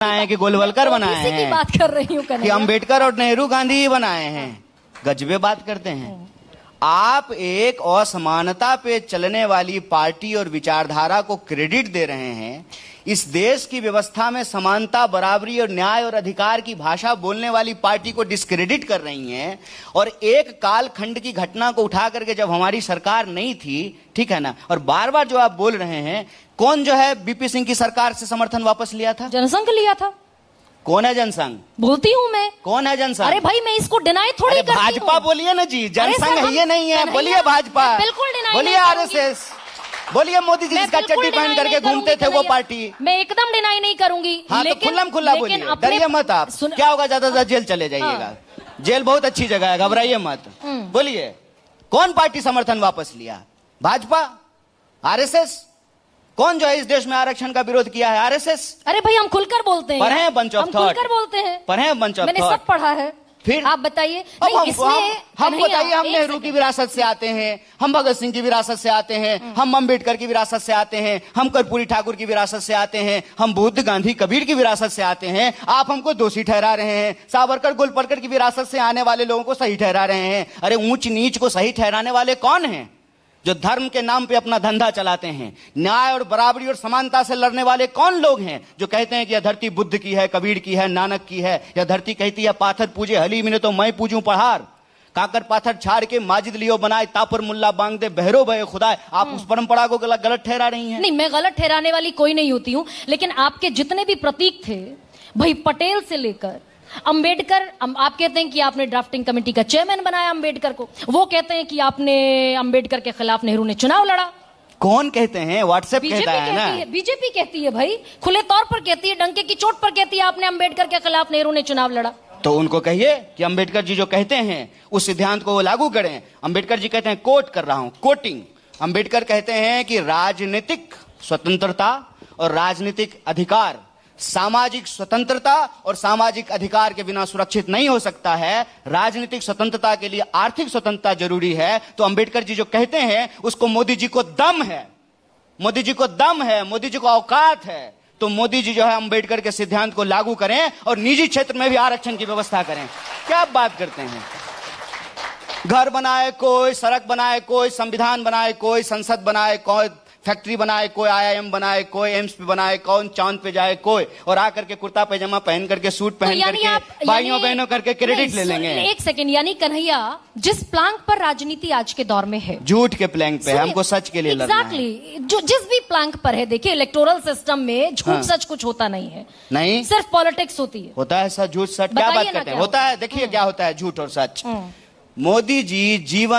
बनाए कि गोलवलकर बनाए ओबीसी की हैं, बात कर रही हूँ कि अम्बेडकर और नेहरू गांधी ही बनाए हैं। गजबे बात करते हैं। आप एक असमानता पे चलने वाली पार्टी और विचारधारा को क्रेडिट दे रहे हैं। इस देश की व्यवस्था में समानता, बराबरी और न्याय और अधिकार की भाषा बोलने वाली पार्टी को डिस्क्रेडिट कर रही हैं। और एक कालखंड की घटना को उठा करके, जब हमारी सरकार नहीं थी, ठीक है ना, और बार बार जो आप बोल रहे हैं, कौन जो है बीपी सिंह की सरकार से समर्थन वापस लिया था? जनसंघ लिया था। कौन है जनसंघ? बोलती हूँ मैं। कौन है जनसंघ? अरे भाई, मैं इसको डिनाई थोड़ी करती हूँ। भाजपा बोलिए ना जी, जनसंघ ये नहीं है। बोलिए भाजपा, बिल्कुल डिनाई, बोलिए आरएसएस, बोलिए मोदी जी जिसका चड्डी पहन करके घूमते थे वो पार्टी। मैं एकदम डिनाई नहीं करूंगी। हाँ, तो खुल्लम खुल्ला बोलिए, डरिए मत आप। क्या होगा, ज्यादा से ज्यादा जेल चले जाइएगा। जेल बहुत अच्छी जगह है, घबराइए मत। बोलिए, कौन पार्टी समर्थन वापस लिया? भाजपा? आरएसएस? कौन जो है इस देश में आरक्षण का विरोध किया है? आरएसएस। अरे भाई, हम खुलकर बोलते हैं। पढ़े हैं बंच ऑफ थॉट? खुलकर बोलते हैं। पढ़े हैं बंच ऑफ थॉट? मैंने सब पढ़ा है। फिर आप बताइए। हम बताइए, हम नेहरू की विरासत से आते हैं, हम भगत सिंह की विरासत से आते हैं, हम अम्बेडकर की विरासत से आते हैं, हम कर्पूरी ठाकुर की विरासत से आते हैं, हम बुद्ध, गांधी, कबीर की विरासत से आते हैं। आप हमको दोषी ठहरा रहे हैं। सावरकर, गोलवलकर की विरासत से आने वाले लोगों को सही ठहरा रहे हैं। अरे ऊंच नीच को सही ठहराने वाले कौन हैं? जो धर्म के नाम पे अपना धंधा चलाते हैं। न्याय और बराबरी और समानता से लड़ने वाले कौन लोग हैं? जो कहते हैं कि यह धरती बुद्ध की है, कबीर की है, नानक की है। यह धरती कहती है पाथर पूजे हलीम ने तो मैं पूजूं पहाड़। काकर पाथर छाड़ के माजिद लियो बनाए, तापर मुल्ला बांग दे बहरो बहे खुदाए। आप उस परंपरा को गलत ठहरा रही हैं। नहीं, मैं गलत ठहराने वाली कोई नहीं होती हूँ, लेकिन आपके जितने भी प्रतीक थे, भाई पटेल से लेकर अंबेडकर, आप कहते हैं कि आपने ड्राफ्टिंग कमेटी का चेयरमैन बनाया अंबेडकर को, वो कहते हैं कि आपने अंबेडकर के खिलाफ नेहरू ने चुनाव लड़ा। कौन कहते हैं? व्हाट्सएप कहता है ना। बीजेपी कहती है भाई, खुले तौर पर कहती है, डंके की चोट पर कहती है आपने अंबेडकर के खिलाफ नेहरू ने चुनाव लड़ा। तो उनको कहिए कि अंबेडकर जी जो कहते हैं उस सिद्धांत को वो लागू करें। अंबेडकर जी कहते हैं, कोट कर रहा हूं, कोटिंग, अंबेडकर कहते हैं कि राजनीतिक स्वतंत्रता और राजनीतिक अधिकार, सामाजिक स्वतंत्रता और सामाजिक अधिकार के बिना सुरक्षित नहीं हो सकता है। राजनीतिक स्वतंत्रता के लिए आर्थिक स्वतंत्रता जरूरी है। तो अंबेडकर जी जो कहते हैं उसको मोदी जी को दम है, मोदी जी को दम है, मोदी जी को औकात है। तो मोदी जी जो है अंबेडकर के सिद्धांत को लागू करें और निजी क्षेत्र में भी आरक्षण की व्यवस्था करें। क्या आप बात करते हैं? घर बनाए कोई, सड़क बनाए कोई, संविधान बनाए कोई, संसद बनाए कोई, फैक्ट्री बनाए कोई, आईआईएम बनाए कोई, एम्स पे बनाए कौन, चांद पे जाए कोई, और आकर के कुर्ता पैजामा पहन करके, सूट पहन करके भाइयों बहनों करके क्रेडिट ले लेंगे। एक सेकंड, यानी कन्हैया, जिस प्लांक पर राजनीति आज के दौर में है, झूठ के प्लांक पे, हमको सच के लिए लड़ना है। एग्जैक्टली, जो जिस भी प्लांक पर है, देखिए इलेक्टोरल सिस्टम में झूठ सच कुछ होता नहीं है। नहीं, सिर्फ पॉलिटिक्स होती है। होता है सच, झूठ सच? क्या बात करते हैं? होता है। देखिए क्या होता है झूठ और सच। मोदी जी जीवन